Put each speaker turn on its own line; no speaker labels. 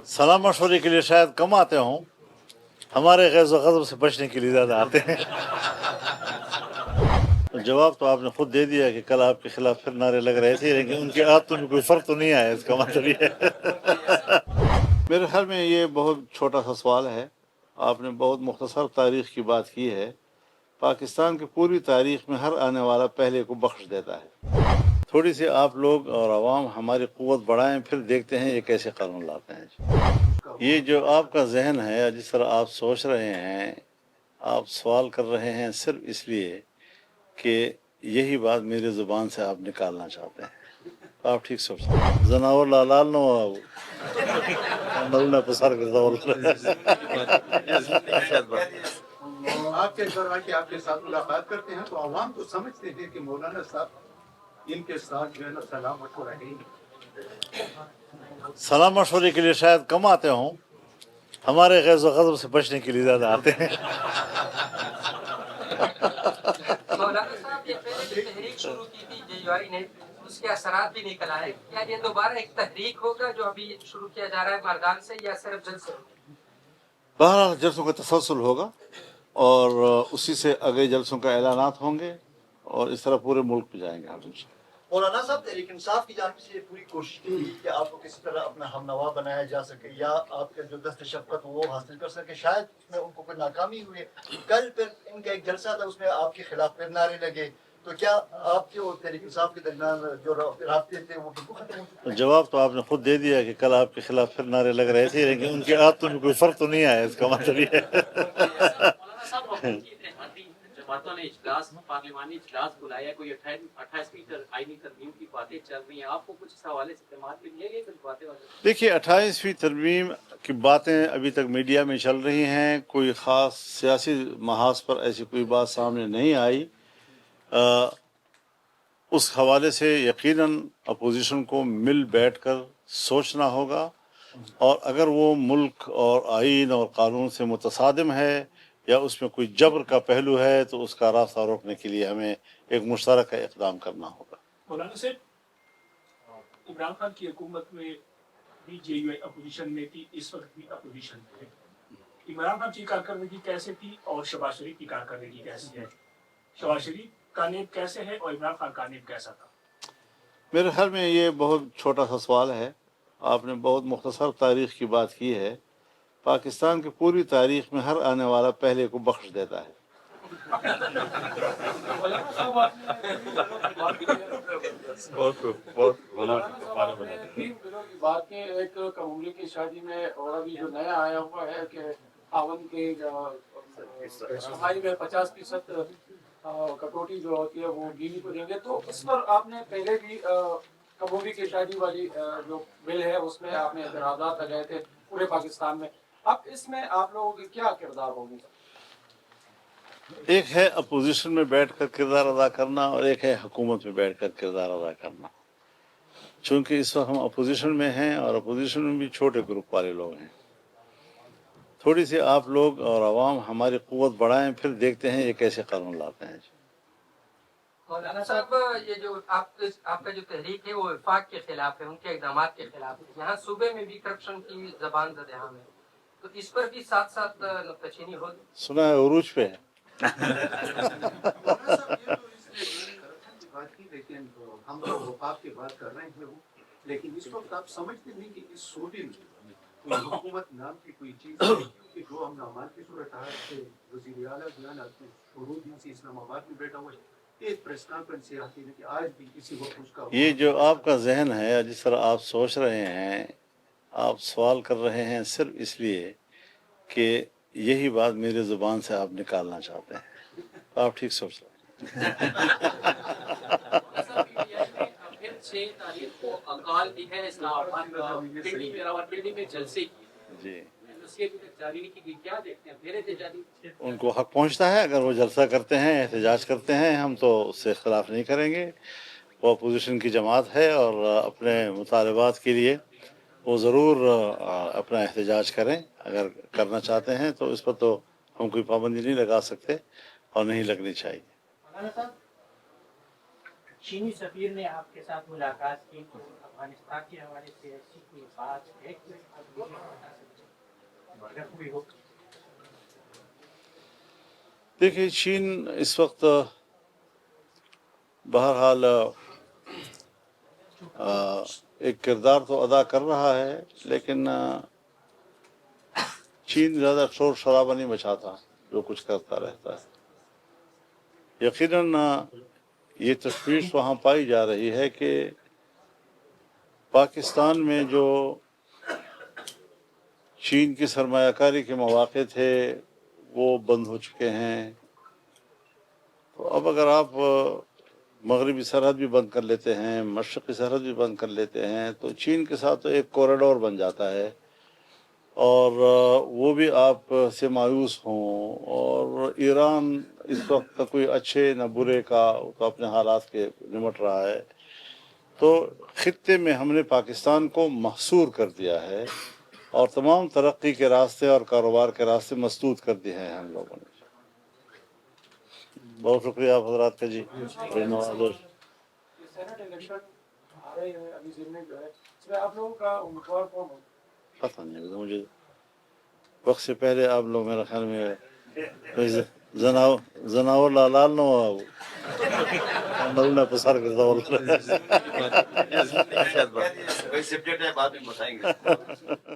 सलाम मशवरे के लिए शायद कम आते हों, हमारे ग़ैज़ व ग़ज़ब से बचने के लिए ज़्यादा आते हैं। जवाब तो आपने खुद दे दिया कि कल आपके खिलाफ फिर नारे लग रहे थे, लेकिन उनकी आदतों में कोई फ़र्क तो नहीं आया, इसका मतलब ये है। मेरे ख्याल में ये बहुत छोटा सा सवाल है। आपने बहुत मुख्तसर तारीख़ की बात की है। पाकिस्तान की पूरी तारीख़ में हर आने वाला पहले को बख्श देता है। थोड़ी सी आप लोग और आवाम हमारी क़ुव्वत बढ़ाएं, फिर देखते हैं ये कैसे कानून लाते हैं। ये जो आपका जहन है, जिस तरह आप सोच रहे हैं, आप सवाल कर रहे हैं सिर्फ इसलिए कि यही बात मेरी ज़ुबान से आप निकालना चाहते हैं। आप ठीक सोचते हैं। जनावर लालाल न हो नलना पसार करता
आपके घर आके आपके साथ मुलाकात करते हैं तो आवाम तो समझते हैं कि मौलाना साहब इनके साथ जो है ना सलाम मशवरा है।
सलाम मशवरे के लिए शायद कम आते हों, हमारे ग़ैज़ व ग़ज़ब से बचने के लिए ज़्यादा आते हैं।
मौलाना साहब, ये पहले जो तहरीक शुरू की थी JUI ने, उसके असरात भी निकल आए। क्या ये दोबारा एक तहरीक होगा जो अभी शुरू किया जा रहा है मर्दान से, या सिर्फ जलसे?
बहरहाल जलसों का तसलसल होगा और उसी से अगले जलसों का ऐलानात होंगे और इस तरह पूरे मुल्क में जाएंगे हम।
मौलाना साहब, तहरीक इंसाफ की जानिब से पूरी कोशिश की कि आपको किसी तरह अपना हमनवा बनाया जा सके या आपके जो दस्त शफ़क़त वो हासिल कर सके, शायद उसमें उनको कोई नाकामी हुई। कल फिर इनका एक जलसा था, उसमें आपके खिलाफ फिर नारे लगे, तो क्या आपके और तहरीक इंसाफ के दरमियान जो राब्ते थे वो बिल्कुल खत्म हो चुके?
जवाब तो आपने खुद दे दिया कि कल आपके खिलाफ फिर नारे लग रहे थे, लेकिन उनकी आदतों में कोई फ़र्क तो नहीं आया, इसका मतलब ये है।
जमातों ने इजलास, पार्लिमानी इजलास बुलाया, कोई 28वीं आईनी तरमीम की बातें चल रही हैं, आपको कुछ इस हवाले से दिमाग में नहीं है कुछ बातें?
देखिए, 28वीं तरमीम की बातें अभी तक मीडिया में चल रही हैं, कोई ख़ास सियासी महाज पर ऐसी कोई बात सामने नहीं आई। उस हवाले से यकीनन अपोजिशन को मिल बैठकर सोचना होगा, और अगर वो मुल्क और आइन और कानून से मुतसादिम है या उसमें कोई जबर का पहलू है तो उसका रास्ता रोकने के लिए हमें एक मुश्तरका इक़दाम करना होगा।
मौलाना साहब, इमरान खान की हुकूमत में भी JUI अपोजिशन में थी, इस वक्त भी अपोजिशन में है। इमरान खान की कारकर्दगी कैसे थी और शहबाज शरीफ की कारकर्दगी कैसी है? शहबाज शरीफ का नेब कैसे है और इमरान खान का नेब कैसा था?
मेरे ख्याल में ये बहुत छोटा सा सवाल है। आपने बहुत मुख्तसर तारीख़ की बात की है। पाकिस्तान की पूरी तारीख़ में हर आने वाला पहले को बख्श देता है।
बात की एक कबूली की शादी में, और अभी जो नया आया हुआ है कि आवन की सफाई में 50% कटौती जो होती है वो बीवी को देंगे, तो इस पर आपने पहले भी कबूली की शादी वाली जो बिल है उसमें आपने एतराज़ात लगाए थे पूरे पाकिस्तान में। अब इसमें आप लोगों की क्या किरदार होगी?
एक है अपोजिशन में बैठकर किरदार अदा करना और एक है हुकूमत में बैठकर किरदार अदा करना। चूँकि इस वक्त हम अपोजिशन में हैं और अपोजिशन में भी छोटे ग्रुप वाले लोग हैं। थोड़ी सी आप लोग और आवाम हमारी क़ुव्वत बढ़ाएं, फिर देखते हैं ये कैसे कानून लाते हैं।
मौलाना साहब, ये जो आपका जो तहरीक है वो वफाक के खिलाफ है, उनके इक़दामात के खिलाफ है। यहाँ सूबे में भी करप्शन की ज़बान ज़द-ए-आम है, तो इस पर भी साथ साथ नुक्ताचीनी हो।
सुना है उरूज पे है।
लेकिन हम लोग वफाक की बात कर रहे हैं, लेकिन इस वक्त आप समझते नहीं कि इस सूबे में कोई हुकूमत नाम की कोई चीज़ है कि जो हम नामान की सूरत हाल से वज़ीर आला जो है ना शुरू दिन से इस्लामाबाद में बैठा हुआ है, एक प्रेस कॉन्फ्रेंस से आती है कि आज भी इसी वक्त उसका
ये जो आपका जहन है, जिस तरह आप सोच रहे हैं, आप सवाल कर रहे हैं सिर्फ इसलिए कि यही बात मेरी ज़ुबान से आप निकालना चाहते हैं। आप ठीक सोच रहे हैं।
6 तारीख को अकाल भी है इस्लामाबाद में जलसे
जी,
उसके भी तक जारी नहीं की, क्या देखते हैं? मेरे से जारी
उनको हक पहुंचता है। अगर वो जलसा करते हैं, एहतजाज करते हैं, हम तो उससे इख्तिलाफ नहीं करेंगे। वो अपोजिशन की जमात है और अपने मुतालबात के लिए वो ज़रूर अपना एहतजाज करें। अगर करना चाहते हैं तो इस पर तो हम कोई पाबंदी नहीं लगा सकते और नहीं लगनी चाहिए।
चीनी सफीर ने आपके साथ मुलाकात की, तो अफगानिस्तान के हवाले से ऐसी कोई बात है कि
دیکھیے چین اس وقت بہرحال ایک کردار تو ادا کر رہا ہے، لیکن چین زیادہ شور شرابہ نہیں مچاتا، جو کچھ کرتا رہتا ہے۔ یقیناً یہ تشویش وہاں پائی جا رہی ہے کہ پاکستان میں جو چین کی سرمایہ کاری کے مواقع تھے وہ بند ہو چکے ہیں۔ تو اب اگر آپ مغربی سرحد بھی بند کر لیتے ہیں، مشرقی سرحد بھی بند کر لیتے ہیں، تو چین کے ساتھ تو ایک کوریڈور بن جاتا ہے، اور وہ بھی آپ سے مایوس ہوں۔ اور ایران اس وقت کوئی اچھے نہ برے کا تو اپنے حالات کے نمٹ رہا ہے، تو خطے میں ہم نے پاکستان کو محصور کر دیا ہے، اور تمام ترقی کے راستے اور کاروبار کے راستے مسدود کر دیے ہیں ہم لوگوں نے۔ بہت شکریہ آپ حضرات کا جی، بڑی نوازش۔
یہ سینٹ الیکشن آ رہے ہیں ابھی ضمن جو ہے، اس میں آپ لوگوں کا امیدوار کون ہو؟
پتہ نہیں مجھے، وقت سے پہلے آپ لوگ میرے خیال میں زناور لال نہ ہوا وہ نہ پسار کے زور
سبجیکٹ ہے، بعد میں بتائیں گے۔